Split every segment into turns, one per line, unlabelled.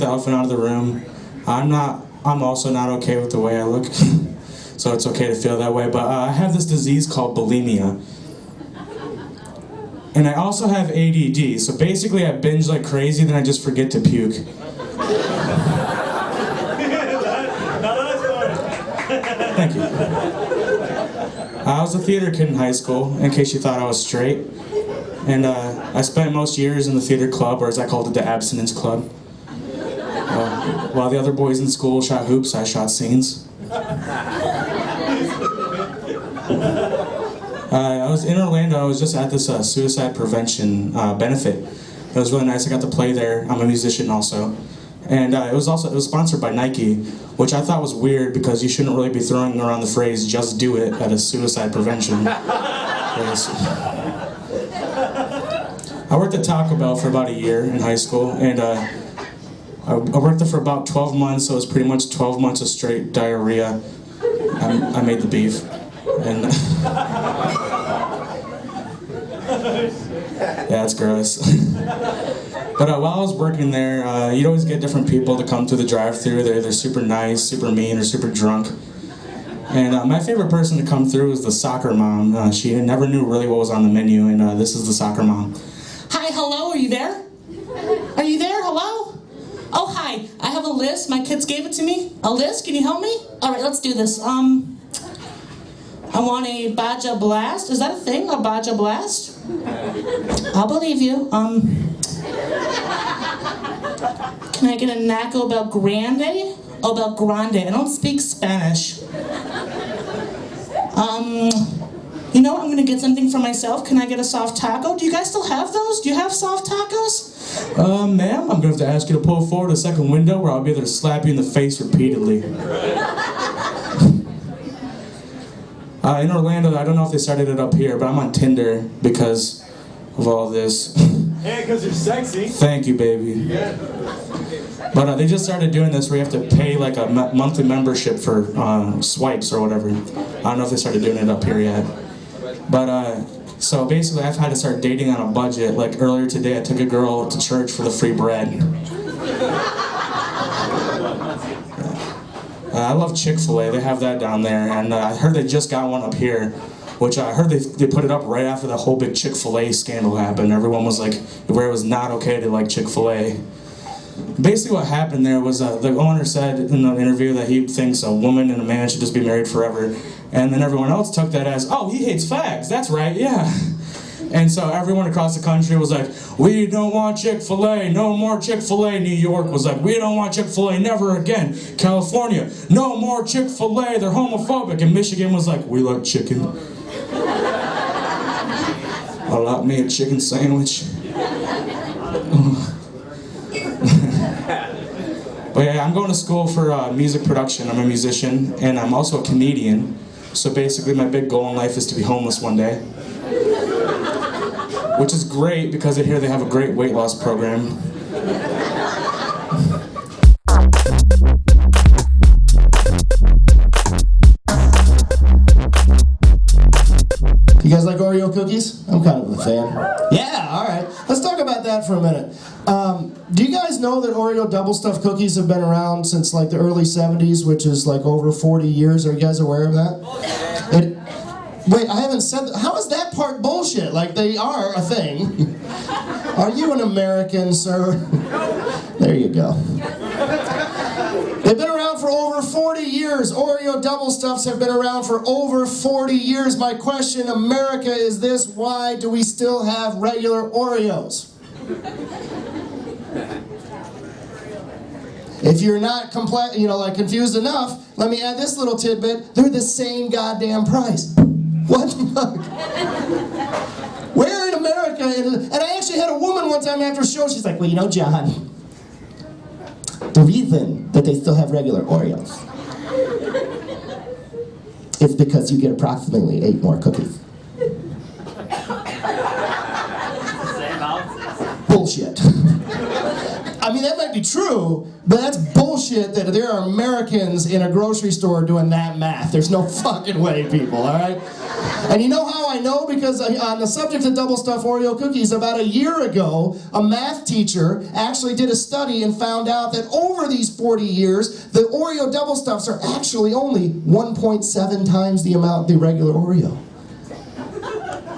elephant out of the room. I'm also not okay with the way I look. So it's okay to feel that way, but I have this disease called bulimia. And I also have ADD, so basically I binge like crazy, then I just forget to puke. Thank you. I was a theater kid in high school, in case you thought I was straight. And I spent most years in the theater club, or as I called it, the abstinence club. While the other boys in school shot hoops, I shot scenes. I was in Orlando. I was just at this suicide prevention benefit. It was really nice. I got to play there. I'm a musician also, and it was sponsored by Nike, which I thought was weird because you shouldn't really be throwing around the phrase "just do it" at a suicide prevention. I worked at Taco Bell for about a year in high school, and I worked there for about 12 months. So it was pretty much 12 months of straight diarrhea. I made the beef. And yeah, it's gross. But while I was working there, you'd always get different people to come through the drive-thru. They're either super nice, super mean, or super drunk. And my favorite person to come through was the soccer mom. She never knew really what was on the menu, and this is the soccer mom.
Hi, hello, are you there? Are you there? Hello? Oh, hi. I have a list. My kids gave it to me. A list? Can you help me? All right, let's do this. I want a Baja Blast. Is that a thing? A Baja Blast? I'll believe you. Can I get a Naco Bel Grande? Oh, Bel Grande. I don't speak Spanish. You know what? I'm gonna get something for myself. Can I get a soft taco? Do you guys still have those? Do you have soft tacos?
Ma'am, I'm gonna have to ask you to pull forward a second window where I'll be able to slap you in the face repeatedly. In Orlando, I don't know if they started it up here, but I'm on Tinder because of all this.
Yeah, because you're sexy.
Thank you, baby.
Yeah.
But they just started doing this where you have to pay like a monthly membership for swipes or whatever. I don't know if they started doing it up here yet. But so basically I've had to start dating on a budget. Like earlier today I took a girl to church for the free bread. I love Chick-fil-A, they have that down there, and I heard they just got one up here, which I heard they put it up right after the whole big Chick-fil-A scandal happened. Everyone was like, where it was not okay to like Chick-fil-A. Basically what happened there was the owner said in an interview that he thinks a woman and a man should just be married forever, and then everyone else took that as, oh, he hates fags, that's right, yeah. And so everyone across the country was like, we don't want Chick-fil-A, no more Chick-fil-A. New York was like, we don't want Chick-fil-A, never again. California, no more Chick-fil-A, they're homophobic. And Michigan was like, we like chicken. I like me a chicken sandwich. But yeah, I'm going to school for music production. I'm a musician, and I'm also a comedian. So basically my big goal in life is to be homeless one day. Which is great because I hear they have a great weight loss program.
You guys like Oreo cookies? I'm kind of a fan. Yeah, alright. Let's talk about that for a minute. Do you guys know that Oreo double stuffed cookies have been around since like the early 70s, which is like over 40 years? Are you guys aware of that? Wait, I haven't said that. How is that part bullshit? Like, they are a thing. Are you an American, sir? There you go. They've been around for over 40 years. Oreo double stuffs have been around for over 40 years. My question, America, is this: why do we still have regular Oreos? If you're not confused enough, let me add this little tidbit. They're the same goddamn price. What the fuck? Where in America? And I actually had a woman one time after a show, she's like, well, you know, John, the reason that they still have regular Oreos is because you get approximately 8 more cookies. Bullshit. I mean, that might be true, But that's bullshit that there are Americans in a grocery store doing that math. There's no fucking way, people, all right? And you know how I know? Because on the subject of double stuffed Oreo cookies, about a year ago, a math teacher actually did a study and found out that over these 40 years, the Oreo double stuffs are actually only 1.7 times the amount of the regular Oreo.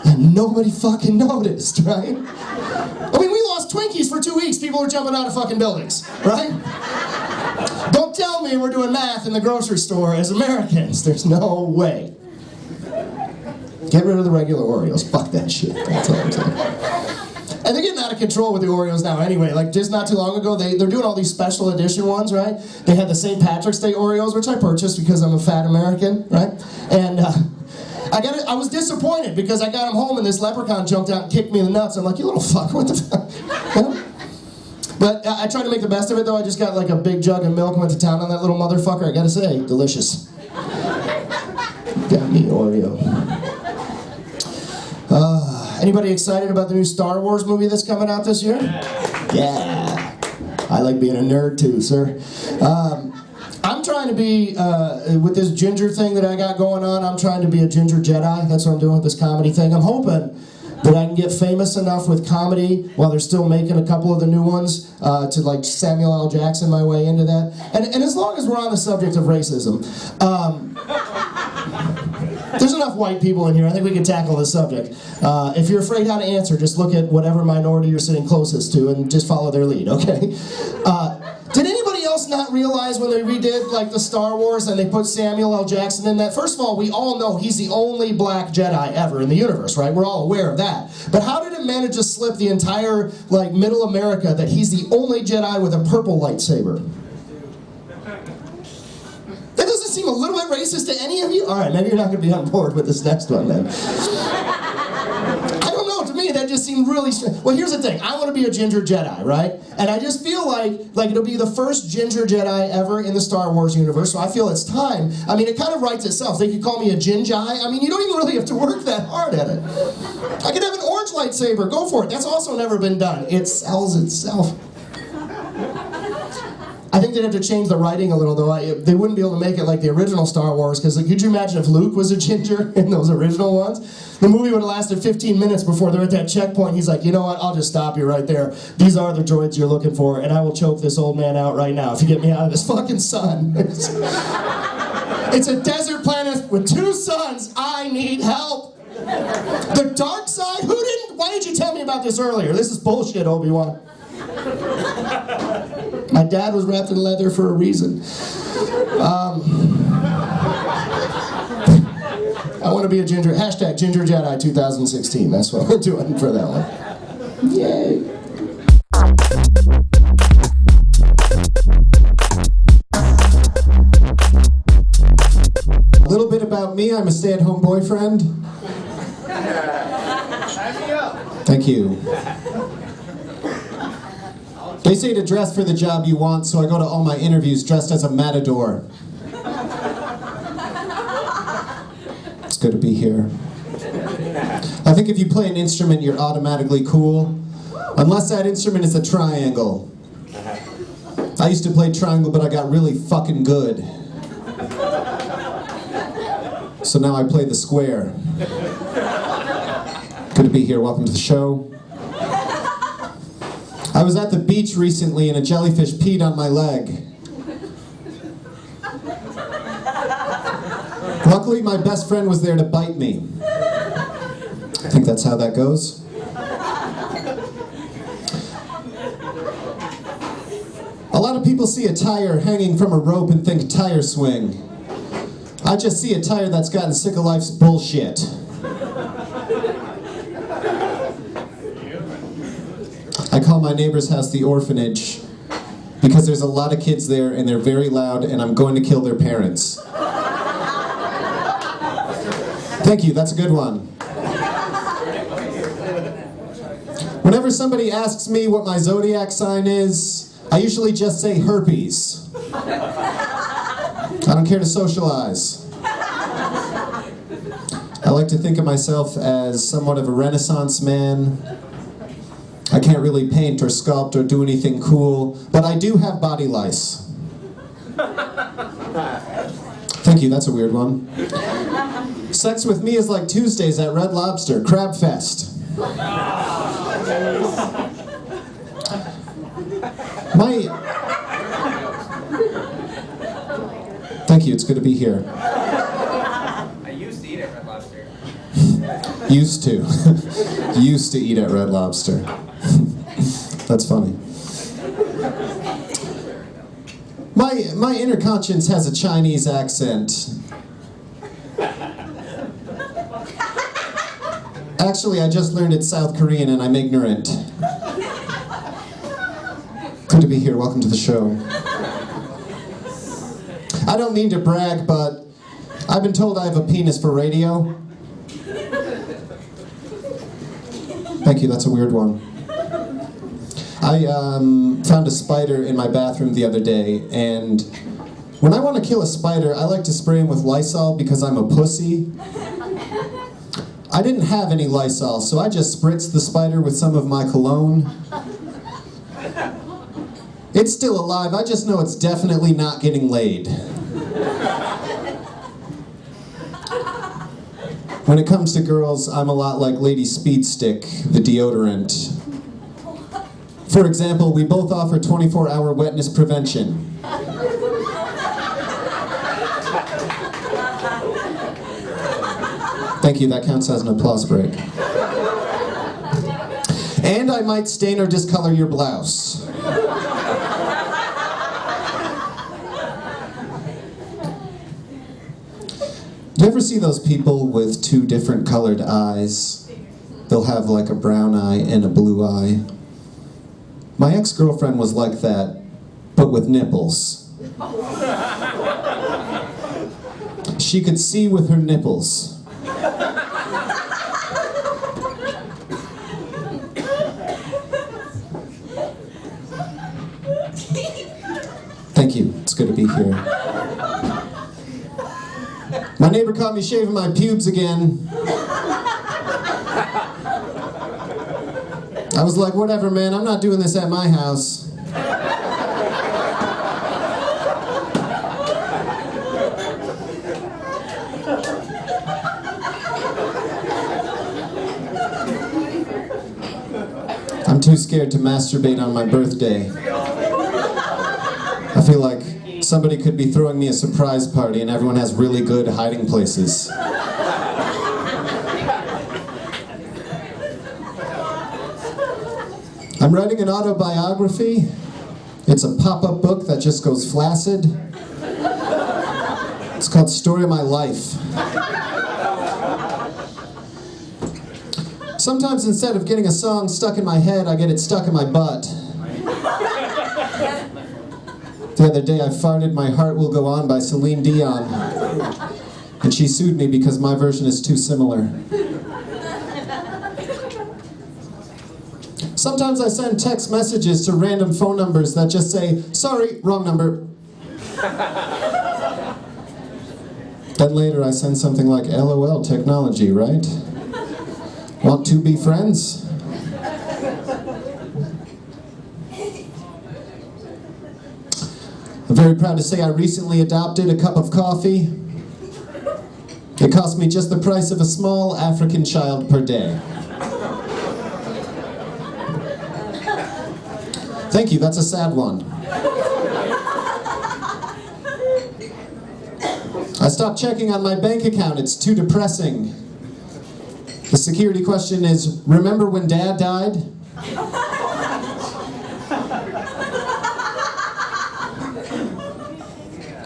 And nobody fucking noticed, right? I mean, we lost Twinkies for 2 weeks. People were jumping out of fucking buildings, right? Don't tell me we're doing math in the grocery store as Americans. There's no way. Get rid of the regular Oreos. Fuck that shit. That's all I'm saying. And they're getting out of control with the Oreos now anyway. Like, just not too long ago, they're doing all these special edition ones, right? They had the St. Patrick's Day Oreos, which I purchased because I'm a fat American, right? And I was disappointed because I got them home and this leprechaun jumped out and kicked me in the nuts. I'm like, you little fucker, what the fuck? You know? But I tried to make the best of it, though. I just got like a big jug of milk and went to town on that little motherfucker. I gotta say, delicious. Got me Oreo. Anybody excited about the new Star Wars movie that's coming out this year? Yeah. I like being a nerd too, sir. I'm trying to be, with this ginger thing that I got going on, I'm trying to be a ginger Jedi. That's what I'm doing with this comedy thing. I'm hoping that I can get famous enough with comedy while they're still making a couple of the new ones to like Samuel L. Jackson my way into that. And as long as we're on the subject of racism, there's enough white people in here. I think we can tackle this subject. If you're afraid how to answer, just look at whatever minority you're sitting closest to and just follow their lead, okay? Did anybody else not realize when they redid like the Star Wars and they put Samuel L. Jackson in that? First of all, we all know he's the only black Jedi ever in the universe, right? We're all aware of that. But how did it manage to slip the entire like middle America that he's the only Jedi with a purple lightsaber? That doesn't seem a little bit racist to any of you? All right, maybe you're not going to be on board with this next one then. I don't know, to me that just seemed really strange. Well, here's the thing, I want to be a ginger Jedi, right? And I just feel like it'll be the first ginger Jedi ever in the Star Wars universe, so I feel it's time. I mean, it kind of writes itself. They could call me a Ginjai. I mean, you don't even really have to work that hard at it. I could have an orange lightsaber, go for it. That's also never been done. It sells itself. I think they'd have to change the writing a little, though. They wouldn't be able to make it like the original Star Wars, because like, could you imagine if Luke was a ginger in those original ones? The movie would have lasted 15 minutes before they're at that checkpoint. He's like, you know what, I'll just stop you right there. These are the droids you're looking for, and I will choke this old man out right now if you get me out of this fucking sun. It's a desert planet with 2 suns. I need help. The dark side? Why did you tell me about this earlier? This is bullshit, Obi-Wan. My dad was wrapped in leather for a reason. I want to be a ginger. Hashtag Ginger Jedi 2016. That's what we're doing for that one. Yay.
A little bit about me. I'm a stay-at-home boyfriend. Thank you. They say to dress for the job you want, so I go to all my interviews dressed as a matador. It's good to be here. I think if you play an instrument, you're automatically cool. Unless that instrument is a triangle. I used to play triangle, but I got really fucking good. So now I play the square. Good to be here. Welcome to the show. I was at the beach recently and a jellyfish peed on my leg. Luckily, my best friend was there to bite me. I think that's how that goes. A lot of people see a tire hanging from a rope and think tire swing. I just see a tire that's gotten sick of life's bullshit. I call my neighbor's house the orphanage because there's a lot of kids there and they're very loud and I'm going to kill their parents. Thank you, that's a good one. Whenever somebody asks me what my zodiac sign is, I usually just say herpes. I don't care to socialize. I like to think of myself as somewhat of a Renaissance man. I can't really paint or sculpt or do anything cool, but I do have body lice. Thank you, that's a weird one. Sex with me is like Tuesdays at Red Lobster, Crab Fest. Thank you, it's good to be here.
I used to eat at Red Lobster.
Used to. Used to eat at Red Lobster. That's funny. My inner conscience has a Chinese accent. Actually, I just learned it's South Korean and I'm ignorant. Good to be here. Welcome to the show. I don't mean to brag, but I've been told I have a penis for radio. Thank you, that's a weird one. I found a spider in my bathroom the other day, and when I want to kill a spider, I like to spray him with Lysol because I'm a pussy. I didn't have any Lysol, so I just spritzed the spider with some of my cologne. It's still alive, I just know it's definitely not getting laid. When it comes to girls, I'm a lot like Lady Speedstick, the deodorant. For example, we both offer 24-hour wetness prevention. Thank you, that counts as an applause break. And I might stain or discolor your blouse. Do you ever see those people with two different colored eyes? They'll have like a brown eye and a blue eye. My ex-girlfriend was like that, but with nipples. She could see with her nipples. Thank you, it's good to be here. My neighbor caught me shaving my pubes again. I was like, whatever, man, I'm not doing this at my house. I'm too scared to masturbate on my birthday. I feel like somebody could be throwing me a surprise party and everyone has really good hiding places. I'm writing an autobiography. It's a pop-up book that just goes flaccid. It's called Story of My Life. Sometimes instead of getting a song stuck in my head, I get it stuck in my butt. The other day I farted "My Heart Will Go On" by Celine Dion. And she sued me because my version is too similar. Sometimes I send text messages to random phone numbers that just say, "Sorry, wrong number." Then later I send something like, "LOL, technology, right? Want to be friends?" I'm very proud to say I recently adopted a cup of coffee. It cost me just the price of a small African child per day. Thank you, that's a sad one. I stopped checking on my bank account, it's too depressing. The security question is, remember when Dad died?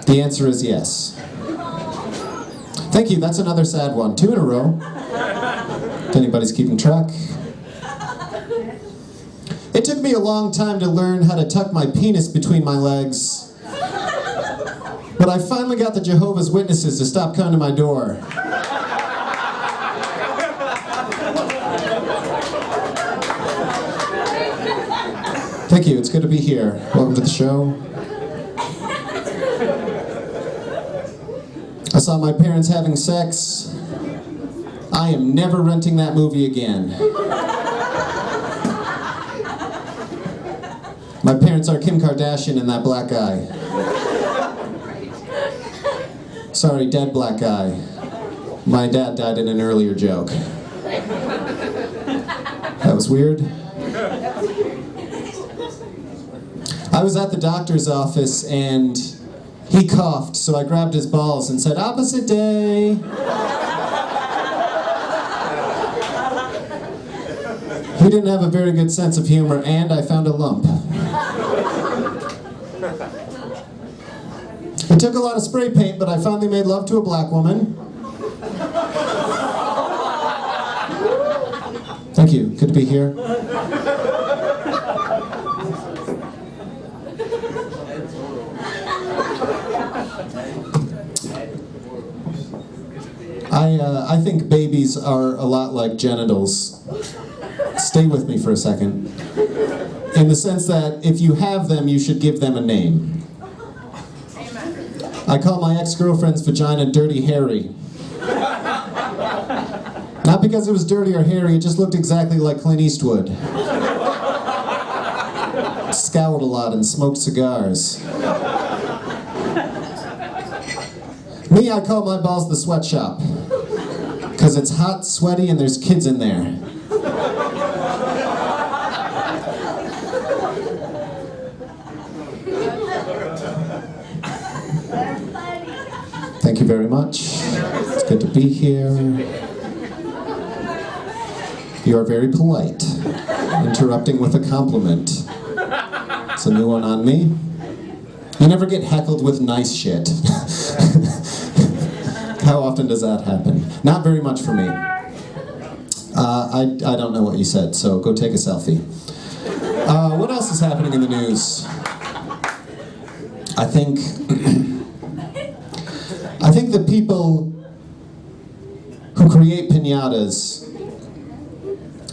The answer is yes. Thank you, that's another sad one. 2 in a row. If anybody's keeping track. It took me a long time to learn how to tuck my penis between my legs. But I finally got the Jehovah's Witnesses to stop coming to my door. Thank you, it's good to be here. Welcome to the show. I saw my parents having sex. I am never renting that movie again. My parents are Kim Kardashian and that black guy. Sorry, dead black guy. My dad died in an earlier joke. That was weird. I was at the doctor's office and he coughed, so I grabbed his balls and said, "Opposite day." He didn't have a very good sense of humor, and I found a lump. It took a lot of spray paint, but I finally made love to a black woman. Thank you. Good to be here. I think babies are a lot like genitals. Stay with me for a second. In the sense that if you have them, you should give them a name. I call my ex-girlfriend's vagina Dirty Harry. Not because it was dirty or hairy, it just looked exactly like Clint Eastwood. Scowled a lot and smoked cigars. Me, I call my balls the sweatshop. Because it's hot, sweaty, and there's kids in there. Thank you very much. It's good to be here. You are very polite. Interrupting with a compliment. It's a new one on me. You never get heckled with nice shit. How often does that happen? Not very much for me. I don't know what you said, so go take a selfie. What else is happening in the news? I think the people who create piñatas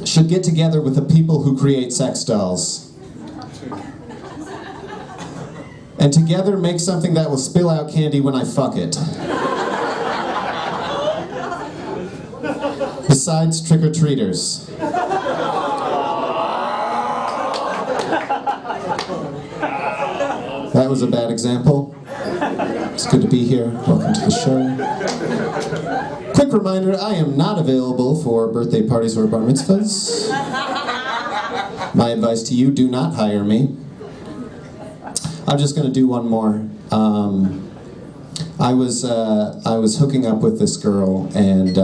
should get together with the people who create sex dolls. And together make something that will spill out candy when I fuck it. Besides trick-or-treaters. That was a bad example. It's good to be here. Welcome to the show. Quick reminder, I am not available for birthday parties or bar mitzvahs. My advice to you, do not hire me. I'm just going to do one more. I was hooking up with this girl, and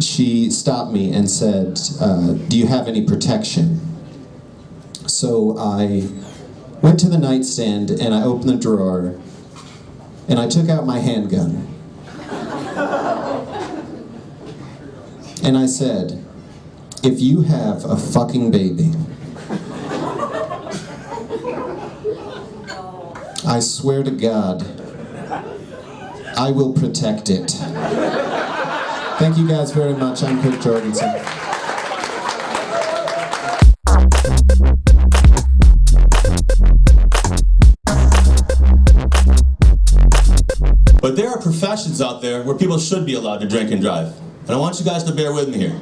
she stopped me and said, "Do you have any protection?" So I went to the nightstand and I opened the drawer and I took out my handgun. And I said, "If you have a fucking baby, I swear to God, I will protect it." Thank you guys very much. I'm Kurt Jorgensen.
But there are professions out there where people should be allowed to drink and drive. And I want you guys to bear with me here.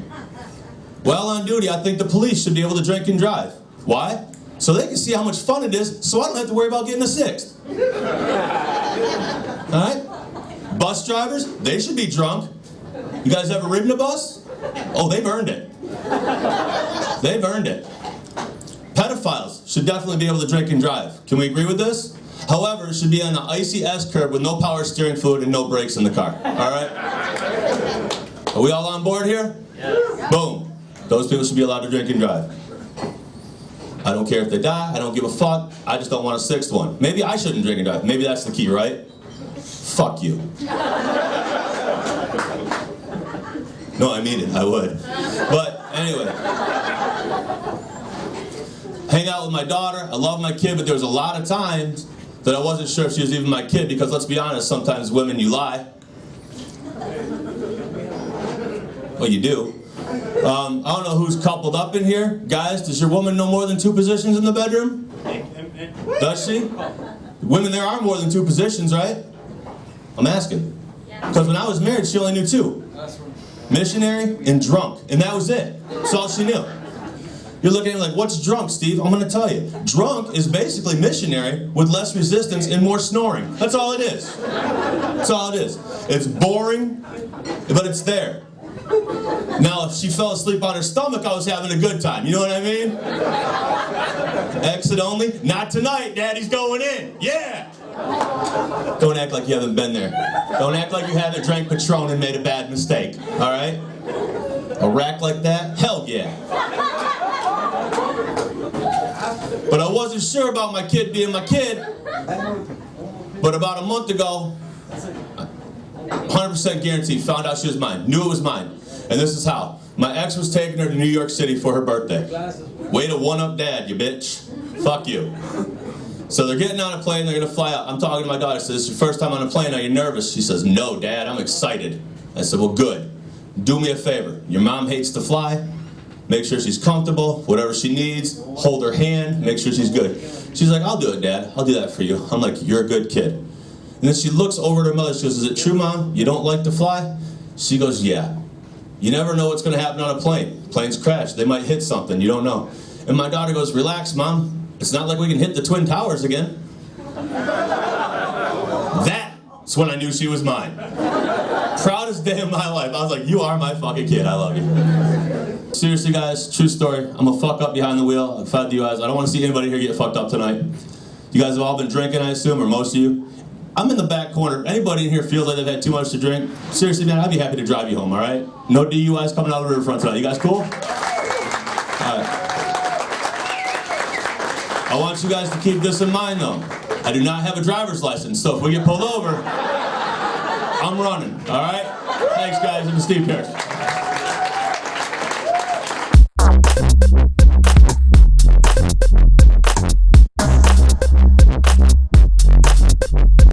While on duty, I think the police should be able to drink and drive. Why? So they can see how much fun it is, so I don't have to worry about getting a sixth. Alright? Bus drivers, they should be drunk. You guys ever ridden a bus? Oh, they've earned it. They've earned it. Pedophiles should definitely be able to drink and drive. Can we agree with this? However, it should be on an icy S-curve with no power steering fluid and no brakes in the car. Alright? Are we all on board here? Yes. Boom. Those people should be allowed to drink and drive. I don't care if they die, I don't give a fuck, I just don't want a sixth one. Maybe I shouldn't drink and drive. Maybe that's the key, right? Fuck you. No, I mean it, I would. But anyway. Hang out with my daughter, I love my kid, but there was a lot of times that I wasn't sure if she was even my kid, because let's be honest, sometimes women, you lie. Well, you do. I don't know who's coupled up in here. Guys, does your woman know more than 2 positions in the bedroom? Does she? Women, there are more than 2 positions, right? I'm asking. Because when I was married, she only knew 2. Missionary and drunk. And that was it. That's all she knew. You're looking at me like, what's drunk, Steve? I'm gonna tell you. Drunk is basically missionary with less resistance and more snoring. That's all it is. That's all it is. It's boring, but it's there. Now, if she fell asleep on her stomach, I was having a good time. You know what I mean? Exit only. Not tonight. Daddy's going in. Yeah! Don't act like you haven't been there. Don't act like you haven't drank Patron and made a bad mistake. All right? A rack like that? Hell yeah. But I wasn't sure about my kid being my kid. But about a month ago, 100% guaranteed, found out she was mine. Knew it was mine. And this is how. My ex was taking her to New York City for her birthday. Way to one-up dad, you bitch. Fuck you. So they're getting on a plane, they're gonna fly out. I'm talking to my daughter, I said, this is your first time on a plane, are you nervous? She says, no, Dad, I'm excited. I said, well, good. Do me a favor. Your mom hates to fly. Make sure she's comfortable, whatever she needs. Hold her hand, make sure she's good. She's like, I'll do it, Dad. I'll do that for you. I'm like, you're a good kid. And then she looks over at her mother, she goes, is it true, Mom? You don't like to fly? She goes, yeah. You never know what's gonna happen on a plane. Planes crash, they might hit something, you don't know. And my daughter goes, relax, Mom. It's not like we can hit the Twin Towers again. That's when I knew she was mine. Proudest day of my life. I was like, you are my fucking kid, I love you. Seriously, guys, true story. I'm a fuck up behind the wheel. I've had you guys. I don't want to see anybody here get fucked up tonight. You guys have all been drinking, I assume, or most of you. I'm in the back corner. Anybody in here feels like they've had too much to drink? Seriously, man, I'd be happy to drive you home, all right? No DUIs coming out of the Riverfront tonight. You guys cool? All right. I want you guys to keep this in mind, though. I do not have a driver's license, so if we get pulled over, I'm running, all right? Thanks, guys. I'm Steve Pierce.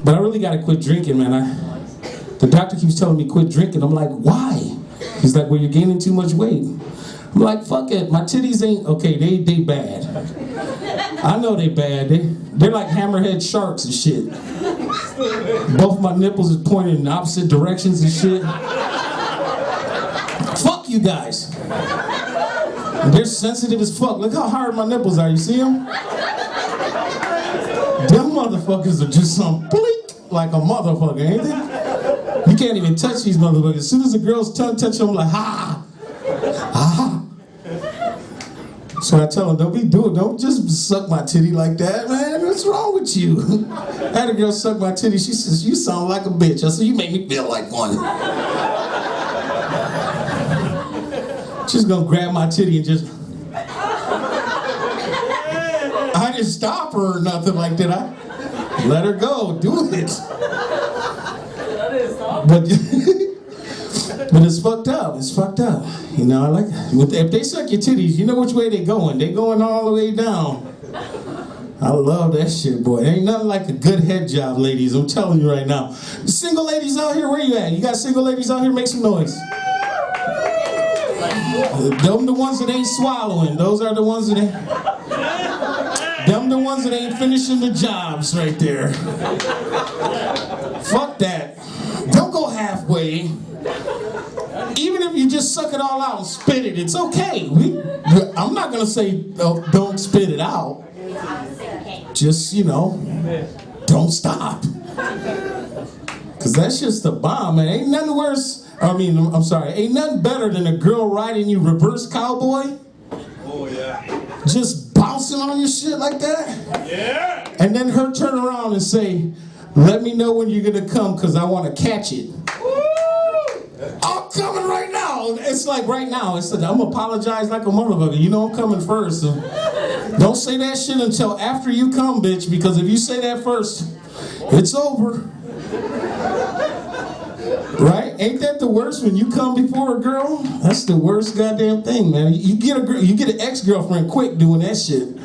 But I really gotta quit drinking, man. The doctor keeps telling me quit drinking. I'm like, why? He's like, well, you're gaining too much weight. I'm like, fuck it. My titties ain't okay. They bad. I know they bad. They're like hammerhead sharks and shit. Both my nipples is pointing in opposite directions and shit. Fuck you guys. They're sensitive as fuck. Look how hard my nipples are. You see them? Them motherfuckers are just some bleak like a motherfucker, ain't they? You can't even touch these motherfuckers. As soon as a girl's tongue touches them, I'm like, ha! Ha! So I tell them, don't just suck my titty like that, man. What's wrong with you? I had a girl suck my titty. She says, you sound like a bitch. I said, you make me feel like one. She's gonna grab my titty and just... I didn't stop her or nothing like that. I let her go, do it. But it's fucked up. It's fucked up. You know, I like if they suck your titties, you know which way they going. They going all the way down. I love that shit, boy. Ain't nothing like a good head job, ladies. I'm telling you right now. The single ladies out here, where you at? You got single ladies out here? Make some noise. Them the ones that ain't swallowing. Those are the ones that ain't. Them the ones that ain't finishing the jobs right there. Fuck that. Don't go halfway. Even if you just suck it all out and spit it, it's okay. I'm not gonna say don't spit it out. Just, you know, don't stop. Cause that's just a bomb, man. Ain't nothing worse. I'm sorry. Ain't nothing better than a girl riding you reverse cowboy.
Oh yeah.
Just bouncing on your shit like that.
Yeah.
And then her turn around and say, let me know when you're gonna come because I want to catch it. I'm coming right now. It's like right now. It's like, I'm apologize like a motherfucker. You know I'm coming first. So don't say that shit until after you come, bitch, because if you say that first, it's over. Right? Ain't that the worst when you come before a girl? That's the worst goddamn thing, man. You get an ex-girlfriend quick doing that shit.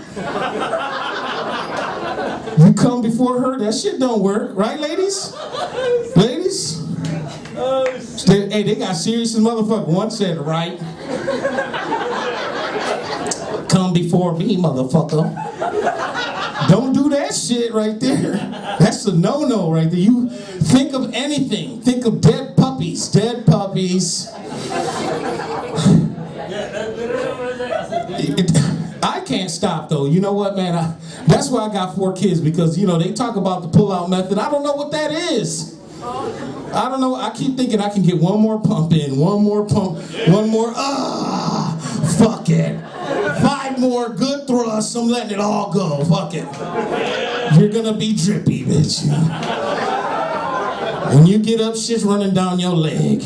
You come before her, that shit don't work, right, ladies? Ladies? Hey, they got serious as motherfucker. One said, right? Come before me, motherfucker. Don't do that shit right there. That's a no-no right there. You think of anything. Think of dead puppies. Dead puppies. So you know what, man? That's why I got 4 kids, because you know they talk about the pull-out method. I don't know what that is. I don't know. I keep thinking I can get one more pump in, one more pump, one more. Fuck it. 5 more good thrusts. I'm letting it all go. Fuck it. You're gonna be drippy, bitch. When you get up, shit's running down your leg.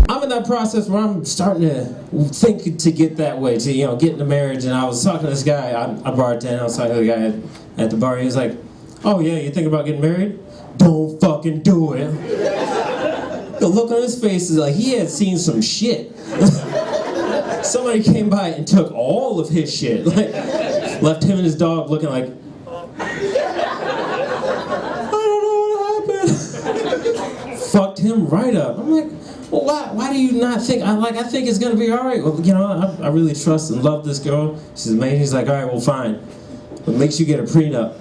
I'm in that process where I'm starting to think to get that way, to, you know, get into marriage. And I was talking to this guy, I bartend, I was talking to the guy at the bar. He was like, oh yeah, you thinking about getting married? Don't fucking do it. The look on his face is like he had seen some shit. Somebody came by and took all of his shit. Like, left him and his dog looking like, I don't know what happened. Fucked him right up. I'm like, well, why do you not think, I think it's gonna be all right. Well, you know, I really trust and love this girl. She's amazing. He's like, all right, well, fine. But make sure you get a prenup.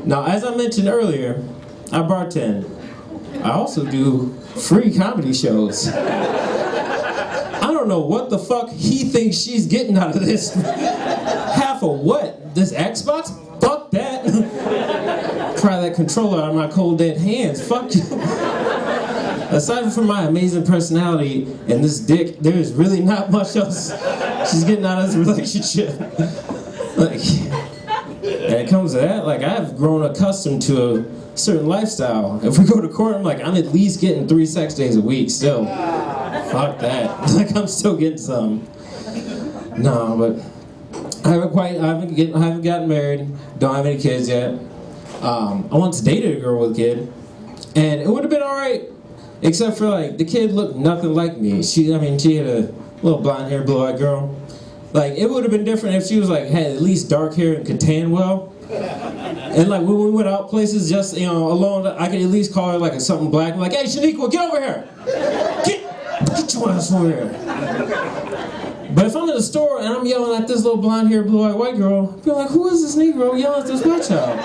Now, as I mentioned earlier, I bartend. I also do free comedy shows. I don't know what the fuck he thinks she's getting out of this. Half of what? This Xbox? Fuck that. Pry that controller out of my cold dead hands. Fuck you. Aside from my amazing personality and this dick, there is really not much else she's getting out of this relationship. Like, and it comes to that, like, I've grown accustomed to a certain lifestyle. If we go to court, I'm like, I'm at least getting 3 sex days a week still. Fuck that. Like, I'm still getting some. No, but I haven't gotten married. Don't have any kids yet. I once dated a girl with a kid, and it would have been all right, except for like the kid looked nothing like me. She had a little blonde hair, blue-eyed girl. Like, it would have been different if she was like had at least dark hair and could tan well. And like when we went out places, just alone, I could at least call her like something black. I'm like, hey, Shaniqua, get over here. Get your ass over here. But if I'm in the store and I'm yelling at this little blonde haired, blue-eyed white girl, I'll be like, who is this Negro yelling at this white child?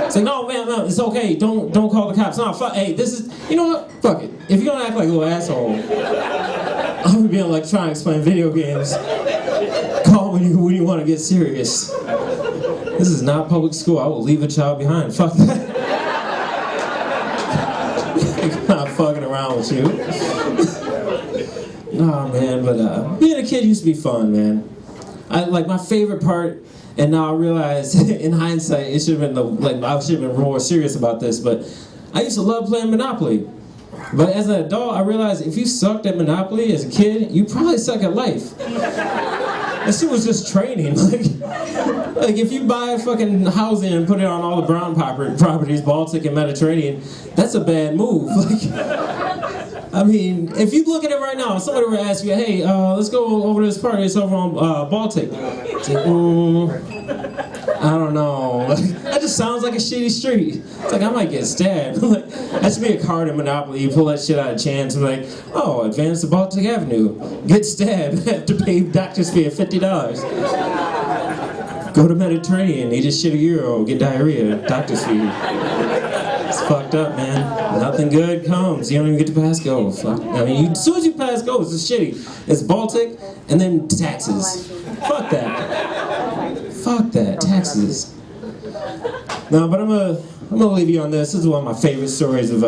It's like, no, man, no, it's okay. Don't call the cops. No, fuck. Hey, this is, you know what? Fuck it. If you're gonna act like a little asshole, I'm gonna be like trying to explain video games. Call when you want to get serious. This is not public school. I will leave a child behind. Fuck that. I'm not fucking around with you. Nah, man, but being a kid used to be fun, man. Like my favorite part, and now I realize in hindsight it should have been I should have been more serious about this, but I used to love playing Monopoly. But as an adult, I realized if you sucked at Monopoly as a kid, you probably suck at life. That shit was just training. Like if you buy a fucking housing and put it on all the brown properties, Baltic and Mediterranean, that's a bad move. Like, I mean, if you look at it right now, if somebody were to ask you, hey, let's go over to this party, it's over on Baltic. It's like, I don't know. That just sounds like a shitty street. It's like, I might get stabbed. Like, that should be a card in Monopoly. You pull that shit out of chance and like, oh, advance to Baltic Avenue. Get stabbed. Have to pay doctor's fee of $50. Go to Mediterranean, eat a shit €1, get diarrhea, doctor's fee. It's fucked up, man. Nothing good comes. You don't even get to pass go. Fuck. I mean, as soon as you pass go, it's just shitty. It's Baltic, and then taxes. Fuck that. Fuck that. Taxes. No, but I'm gonna leave you on this. This is one of my favorite stories of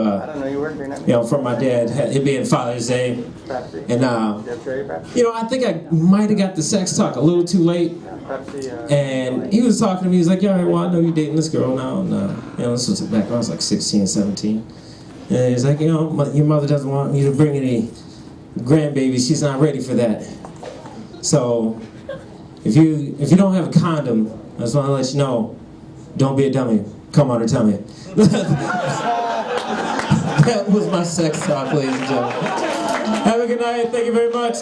from my dad. It being Father's Day, and I think I might have got the sex talk a little too late. And he was talking to me. He's like, "Yeah, well, I know you're dating this girl now." And this was back when I was like 16, 17. And he's like, your mother doesn't want you to bring any grandbabies. She's not ready for that. So if you don't have a condom, I just want to let you know, don't be a dummy. Come on or tell me. That was my sex talk, ladies and gentlemen. Have a good night. Thank you very much.